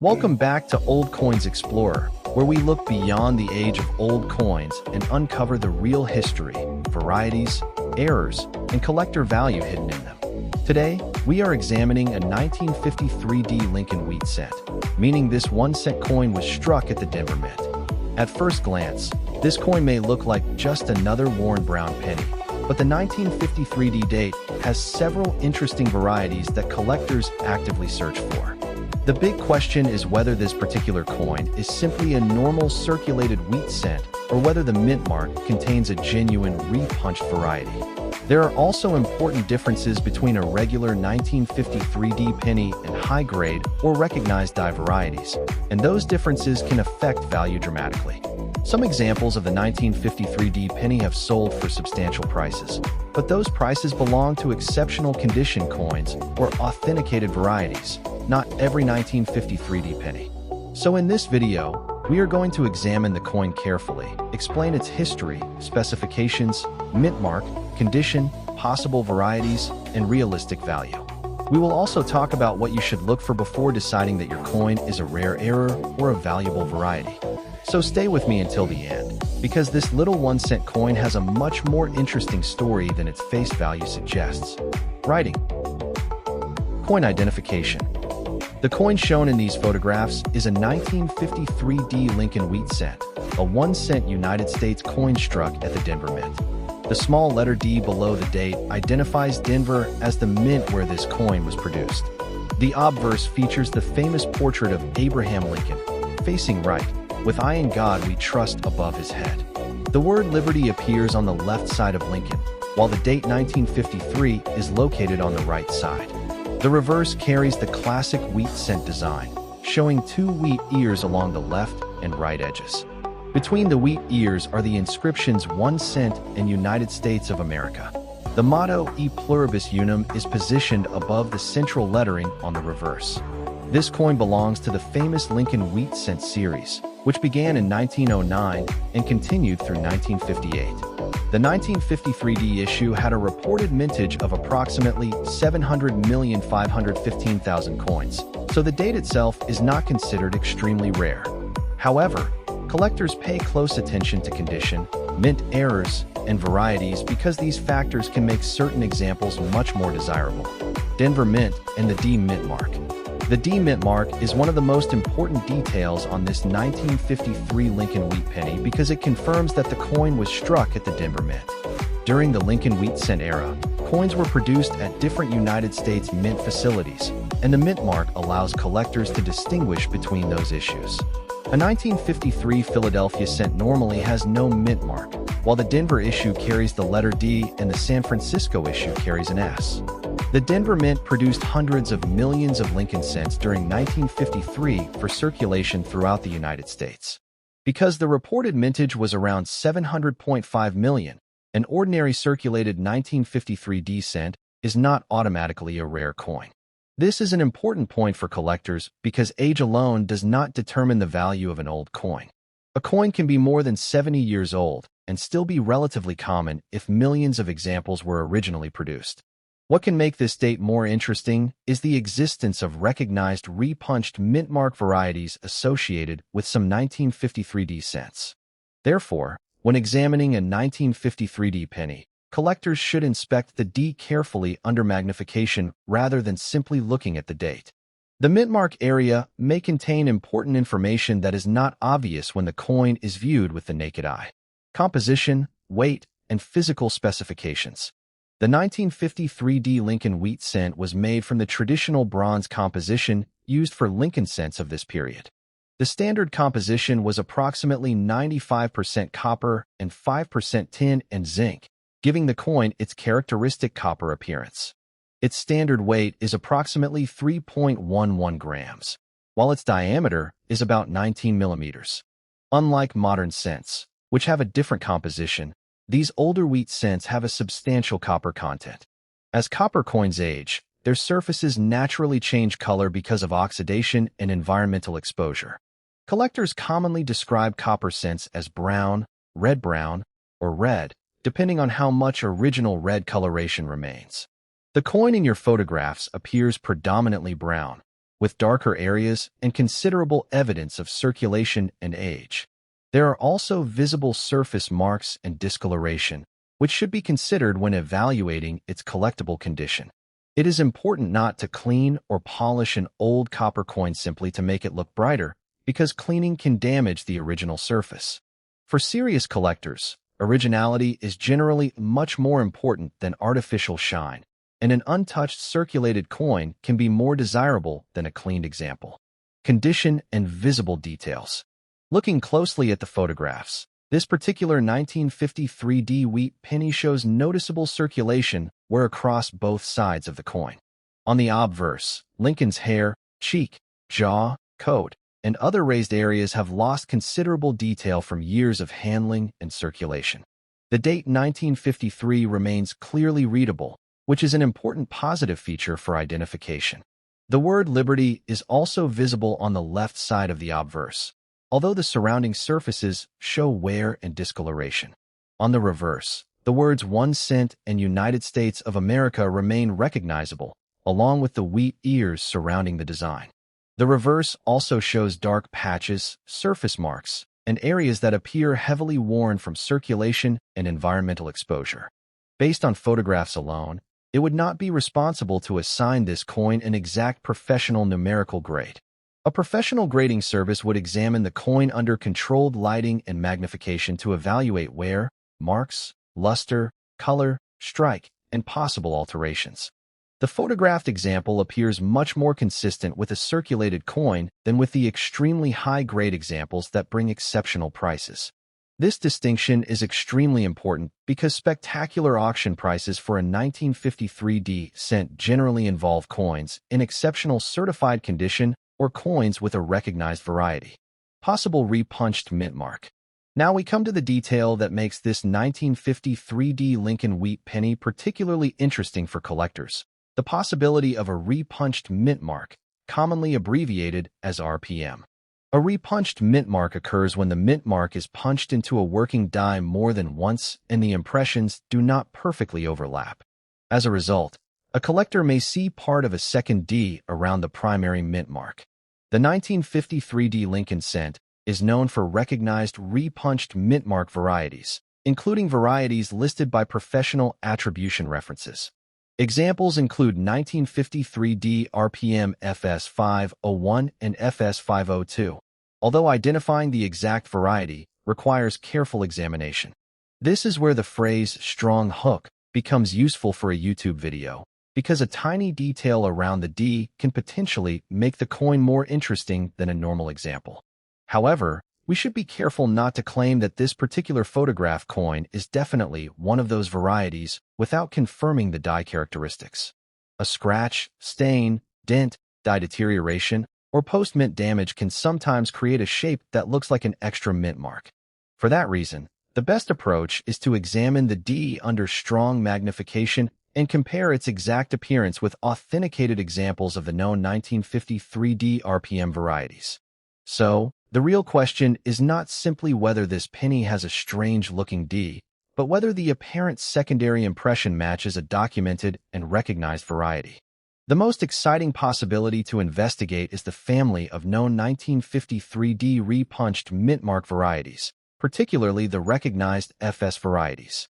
Welcome back to Old Coins Explorer, where we look beyond the age of old coins and uncover the real history, varieties, errors, and collector value hidden in them. Today, we are examining a 1953 Lincoln wheat cent, meaning this 1-cent coin was struck at the Denver Mint. At first glance, this coin may look like just another worn brown penny, but the 1953 date has several interesting varieties that collectors actively search for. The big question is whether this particular coin is simply a normal circulated wheat cent or whether the Mintmark contains a genuine repunched variety. There are also important differences between a regular 1953 penny and high-grade or recognized die varieties, and those differences can affect value dramatically. Some examples of the 1953 penny have sold for substantial prices, but those prices belong to exceptional condition coins or authenticated varieties, not every 1953 penny. So in this video, we are going to examine the coin carefully, explain its history, specifications, mint mark, condition, possible varieties, and realistic value. We will also talk about what you should look for before deciding that your coin is a rare error or a valuable variety. So stay with me until the end, because this little 1-cent coin has a much more interesting story than its face value suggests. Writing. Coin identification. The coin shown in these photographs is a 1953 Lincoln wheat cent, a 1-cent United States coin struck at the Denver Mint. The small letter D below the date identifies Denver as the mint where this coin was produced. The obverse features the famous portrait of Abraham Lincoln, facing right, with "I in God we trust" above his head. The word liberty appears on the left side of Lincoln, while the date 1953 is located on the right side. The reverse carries the classic wheat cent design, showing two wheat ears along the left and right edges. Between the wheat ears are the inscriptions 1 cent and United States of America. The motto E pluribus unum is positioned above the central lettering on the reverse. This coin belongs to the famous Lincoln wheat cent series, which began in 1909 and continued through 1958. The 1953 issue had a reported mintage of approximately 700,515,000 coins, so the date itself is not considered extremely rare. However, collectors pay close attention to condition, mint errors, and varieties because these factors can make certain examples much more desirable. Denver Mint and the D Mintmark. The D Mintmark is one of the most important details on this 1953 Lincoln wheat penny because it confirms that the coin was struck at the Denver Mint. During the Lincoln wheat cent era, coins were produced at different United States mint facilities, and the Mintmark allows collectors to distinguish between those issues. A 1953 Philadelphia cent normally has no mint mark, while the Denver issue carries the letter D and the San Francisco issue carries an S. The Denver Mint produced hundreds of millions of Lincoln cents during 1953 for circulation throughout the United States. Because the reported mintage was around 700.5 million, an ordinary circulated 1953 cent is not automatically a rare coin. This is an important point for collectors because age alone does not determine the value of an old coin. A coin can be more than 70 years old and still be relatively common if millions of examples were originally produced. What can make this date more interesting is the existence of recognized repunched Mintmark varieties associated with some 1953 cents. Therefore, when examining a 1953 penny, collectors should inspect the D carefully under magnification rather than simply looking at the date. The Mintmark area may contain important information that is not obvious when the coin is viewed with the naked eye. Composition, weight, and physical specifications. The 1953 Lincoln wheat cent was made from the traditional bronze composition used for Lincoln cents of this period. The standard composition was approximately 95% copper and 5% tin and zinc, giving the coin its characteristic copper appearance. Its standard weight is approximately 3.11 grams, while its diameter is about 19 millimeters. Unlike modern cents, which have a different composition, these older wheat cents have a substantial copper content. As copper coins age, their surfaces naturally change color because of oxidation and environmental exposure. Collectors commonly describe copper cents as brown, red-brown, or red, depending on how much original red coloration remains. The coin in your photographs appears predominantly brown, with darker areas and considerable evidence of circulation and age. There are also visible surface marks and discoloration, which should be considered when evaluating its collectible condition. It is important not to clean or polish an old copper coin simply to make it look brighter, because cleaning can damage the original surface. For serious collectors, originality is generally much more important than artificial shine, and an untouched circulated coin can be more desirable than a cleaned example. Condition and visible details. Looking closely at the photographs, this particular 1953D wheat penny shows noticeable circulation wear across both sides of the coin. On the obverse, Lincoln's hair, cheek, jaw, coat, and other raised areas have lost considerable detail from years of handling and circulation. The date 1953 remains clearly readable, which is an important positive feature for identification. The word Liberty is also visible on the left side of the obverse, although the surrounding surfaces show wear and discoloration. On the reverse, the words 1 cent and United States of America remain recognizable, along with the wheat ears surrounding the design. The reverse also shows dark patches, surface marks, and areas that appear heavily worn from circulation and environmental exposure. Based on photographs alone, it would not be responsible to assign this coin an exact professional numerical grade. A professional grading service would examine the coin under controlled lighting and magnification to evaluate wear, marks, luster, color, strike, and possible alterations. The photographed example appears much more consistent with a circulated coin than with the extremely high-grade examples that bring exceptional prices. This distinction is extremely important because spectacular auction prices for a 1953D cent generally involve coins in exceptional certified condition or coins with a recognized variety. Possible repunched mintmark. Now we come to the detail that makes this 1953D Lincoln wheat penny particularly interesting for collectors: the possibility of a repunched mintmark, commonly abbreviated as RPM. A repunched mintmark occurs when the mintmark is punched into a working die more than once and the impressions do not perfectly overlap. As a result, a collector may see part of a second D around the primary mintmark. The 1953D Lincoln cent is known for recognized repunched mintmark varieties, including varieties listed by professional attribution references. Examples include 1953D RPM FS501 and FS502, although identifying the exact variety requires careful examination. This is where the phrase "strong hook" becomes useful for a YouTube video, because a tiny detail around the D can potentially make the coin more interesting than a normal example. However, we should be careful not to claim that this particular photograph coin is definitely one of those varieties without confirming the die characteristics. A scratch, stain, dent, die deterioration, or post-mint damage can sometimes create a shape that looks like an extra mint mark. For that reason, the best approach is to examine the D under strong magnification and compare its exact appearance with authenticated examples of the known 1953D RPM varieties. So, the real question is not simply whether this penny has a strange-looking D, but whether the apparent secondary impression matches a documented and recognized variety. The most exciting possibility to investigate is the family of known 1953D repunched mintmark varieties, particularly the recognized FS varieties.